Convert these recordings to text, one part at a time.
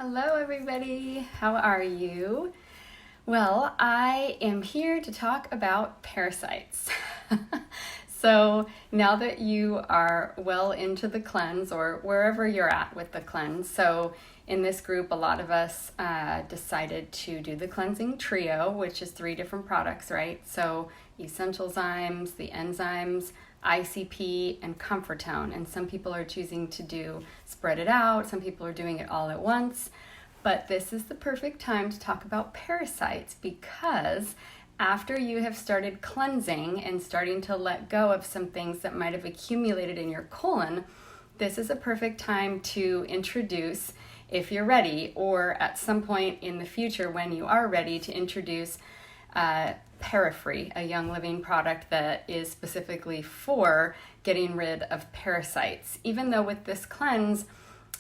Hello everybody, how are you? Well, I am here to talk about parasites. So now that you are well into the cleanse or wherever you're at with the cleanse, so in this group a lot of us decided to do the cleansing trio, which is 3 different products, right? So essential zymes, the enzymes, ICP, and Comfortone. And some people are choosing to spread it out, some people are doing it all at once. But this is the perfect time to talk about parasites, because after you have started cleansing and starting to let go of some things that might have accumulated in your colon, this is a perfect time to introduce, if you're ready, or at some point in the future when you are ready, to introduce Parafree, a Young Living product that is specifically for getting rid of parasites. Even though with this cleanse,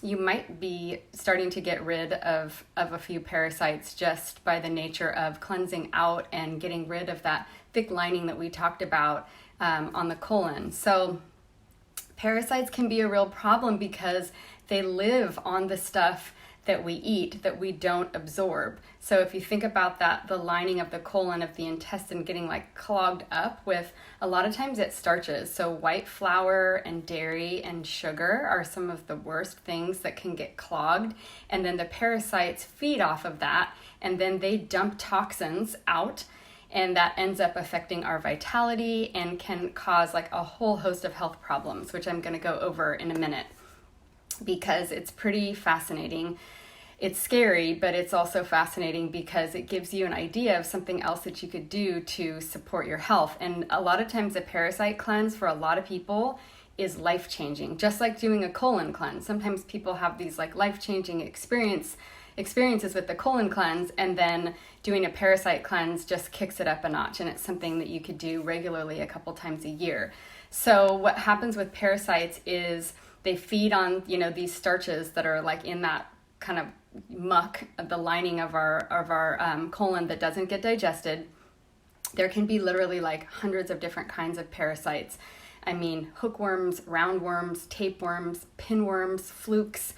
you might be starting to get rid of a few parasites just by the nature of cleansing out and getting rid of that thick lining that we talked about on the colon. So parasites can be a real problem because they live on the stuff that we eat that we don't absorb. So if you think about that, the lining of the colon, of the intestine getting like clogged up with, a lot of times it's starches. So white flour and dairy and sugar are some of the worst things that can get clogged. And then the parasites feed off of that, and then they dump toxins out, and that ends up affecting our vitality and can cause like a whole host of health problems, which I'm going to go over in a minute, because it's pretty fascinating. It's scary, but it's also fascinating because it gives you an idea of something else that you could do to support your health. And a lot of times a parasite cleanse for a lot of people is life-changing, just like doing a colon cleanse. Sometimes people have these like life-changing experiences with the colon cleanse, and then doing a parasite cleanse just kicks it up a notch, and it's something that you could do regularly a couple times a year. So what happens with parasites is they feed on, these starches that are like in that kind of muck of the lining of our colon that doesn't get digested. There can be literally like hundreds of different kinds of parasites. I mean, hookworms, roundworms, tapeworms, pinworms, flukes.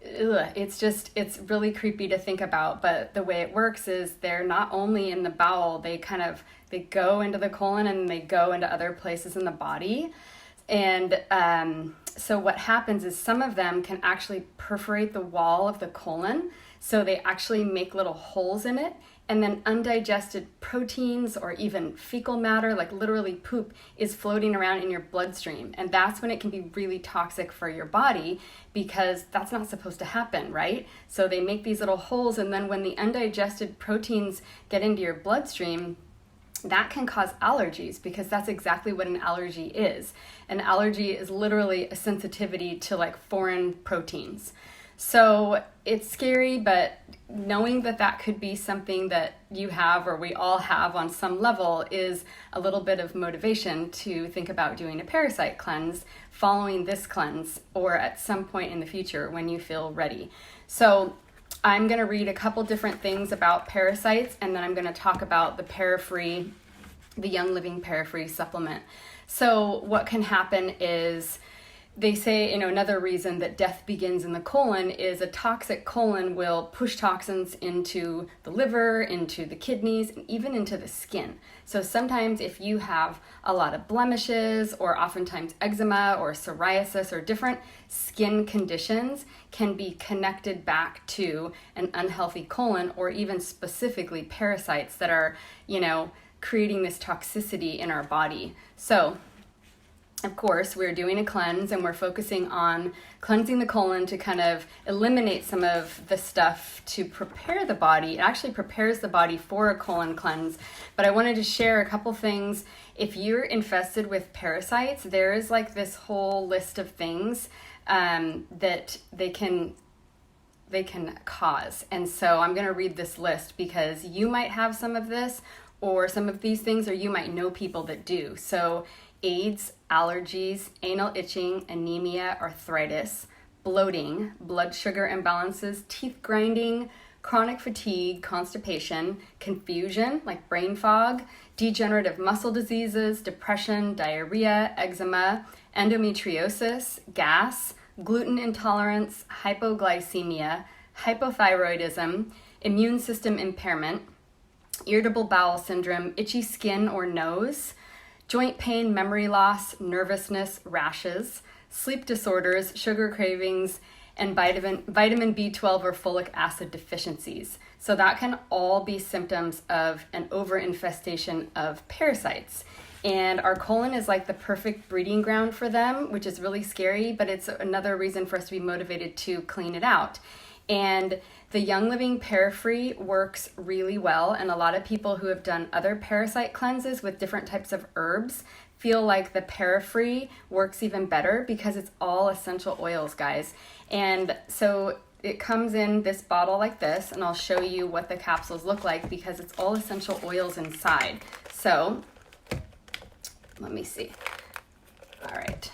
It's really creepy to think about, but the way it works is they're not only in the bowel, they go into the colon and they go into other places in the body. And so what happens is some of them can actually perforate the wall of the colon. So they actually make little holes in it, and then undigested proteins or even fecal matter, like literally poop, is floating around in your bloodstream. And that's when it can be really toxic for your body, because that's not supposed to happen, right? So they make these little holes, and then when the undigested proteins get into your bloodstream, that can cause allergies, because that's exactly what an allergy is. An allergy is literally a sensitivity to like foreign proteins. So it's scary, but knowing that that could be something that you have, or we all have on some level, is a little bit of motivation to think about doing a parasite cleanse following this cleanse, or at some point in the future when you feel ready. So I'm going to read a couple different things about parasites, and then I'm going to talk about the Parafree, the Young Living Parafree supplement. So what can happen is, they say, another reason that death begins in the colon is a toxic colon will push toxins into the liver, into the kidneys, and even into the skin. So sometimes if you have a lot of blemishes, or oftentimes eczema or psoriasis or different skin conditions, can be connected back to an unhealthy colon, or even specifically parasites that are, creating this toxicity in our body. So of course, we're doing a cleanse, and we're focusing on cleansing the colon to kind of eliminate some of the stuff to prepare the body. It actually prepares the body for a colon cleanse. But I wanted to share a couple things. If you're infested with parasites, there is like this whole list of things that they can cause. And so I'm going to read this list, because you might have some of this or some of these things, or you might know people that do. So AIDS, allergies, anal itching, anemia, arthritis, bloating, blood sugar imbalances, teeth grinding, chronic fatigue, constipation, confusion, like brain fog, degenerative muscle diseases, depression, diarrhea, eczema, endometriosis, gas, gluten intolerance, hypoglycemia, hypothyroidism, immune system impairment, irritable bowel syndrome, itchy skin or nose, joint pain, memory loss, nervousness, rashes, sleep disorders, sugar cravings, and vitamin B12 or folic acid deficiencies. So that can all be symptoms of an overinfestation of parasites. And our colon is like the perfect breeding ground for them, which is really scary, but it's another reason for us to be motivated to clean it out. And the Young Living Parafree works really well, and a lot of people who have done other parasite cleanses with different types of herbs feel like the Parafree works even better because it's all essential oils, guys. And so it comes in this bottle like this, and I'll show you what the capsules look like because it's all essential oils inside. So let me see. All right.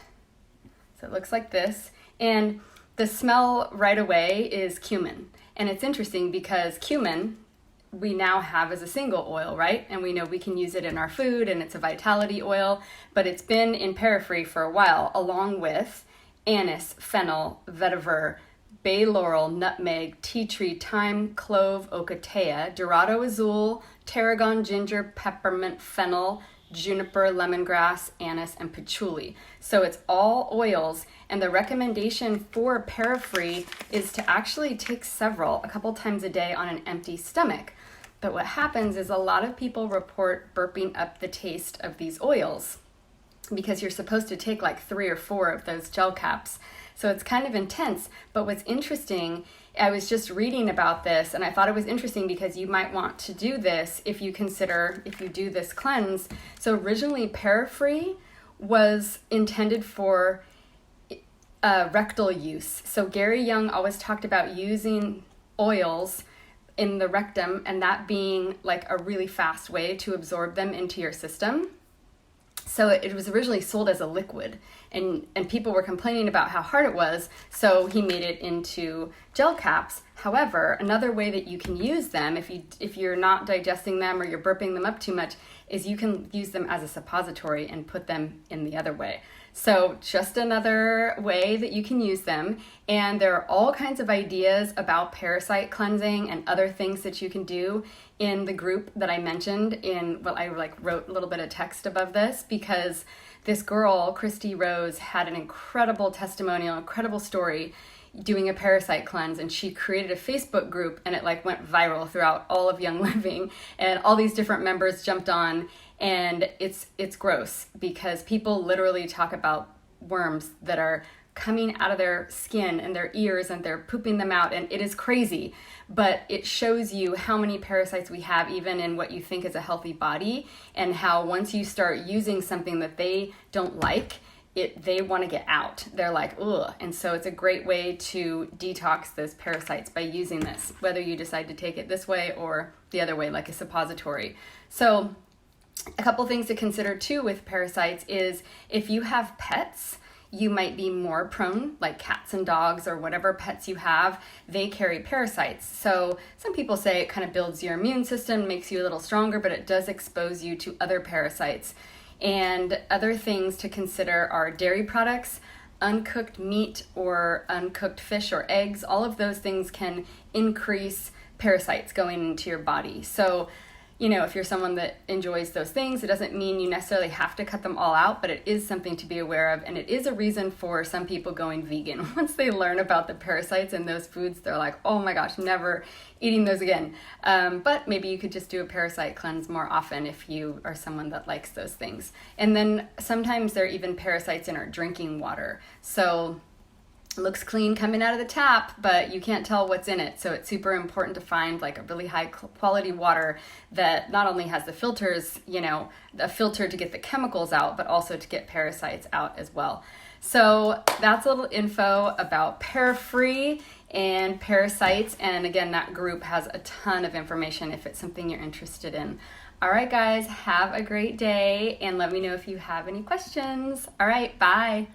So it looks like this. And the smell right away is cumin. And it's interesting because cumin we now have as a single oil, right? And we know we can use it in our food and it's a vitality oil, but it's been in Parafree for a while, along with anise, fennel, vetiver, bay laurel, nutmeg, tea tree, thyme, clove, ocotea, dorado azul, tarragon, ginger, peppermint, fennel, juniper, lemongrass, anise, and patchouli. So it's all oils, and the recommendation for Parafree is to actually take several, a couple times a day on an empty stomach. But what happens is a lot of people report burping up the taste of these oils because you're supposed to take like 3 or 4 of those gel caps. So it's kind of intense. But what's interesting, I was just reading about this and I thought it was interesting because you might want to do this if you do this cleanse. So originally Parafree was intended for rectal use. So Gary Young always talked about using oils in the rectum and that being like a really fast way to absorb them into your system. So it was originally sold as a liquid and people were complaining about how hard it was, so he made it into gel caps. However, another way that you can use them if you're not digesting them or you're burping them up too much is you can use them as a suppository and put them in the other way. So just another way that you can use them. And there are all kinds of ideas about parasite cleansing and other things that you can do in the group that I mentioned I wrote a little bit of text above this because this girl, Christy Rose, had an incredible testimonial, incredible story doing a parasite cleanse, and she created a Facebook group and it went viral throughout all of Young Living, and all these different members jumped on, and it's gross because people literally talk about worms that are coming out of their skin and their ears and they're pooping them out, and it is crazy, but it shows you how many parasites we have even in what you think is a healthy body, and how once you start using something that they don't like, they want to get out. They're like, ugh. And so it's a great way to detox those parasites by using this, whether you decide to take it this way or the other way, like a suppository. So a couple things to consider too with parasites is if you have pets, you might be more prone, like cats and dogs or whatever pets you have, they carry parasites. So some people say it kind of builds your immune system, makes you a little stronger, but it does expose you to other parasites. And other things to consider are dairy products, uncooked meat or uncooked fish or eggs. All of those things can increase parasites going into your body. So, if you're someone that enjoys those things, it doesn't mean you necessarily have to cut them all out, but it is something to be aware of. And it is a reason for some people going vegan. Once they learn about the parasites in those foods, they're like, oh my gosh, never eating those again. But maybe you could just do a parasite cleanse more often if you are someone that likes those things. And then sometimes there are even parasites in our drinking water. So it looks clean coming out of the tap, but you can't tell what's in it. So it's super important to find a really high quality water that not only has the filters, a filter to get the chemicals out, but also to get parasites out as well. So that's a little info about Parafree and parasites. And again, that group has a ton of information if it's something you're interested in. All right, guys, have a great day and let me know if you have any questions. All right, bye.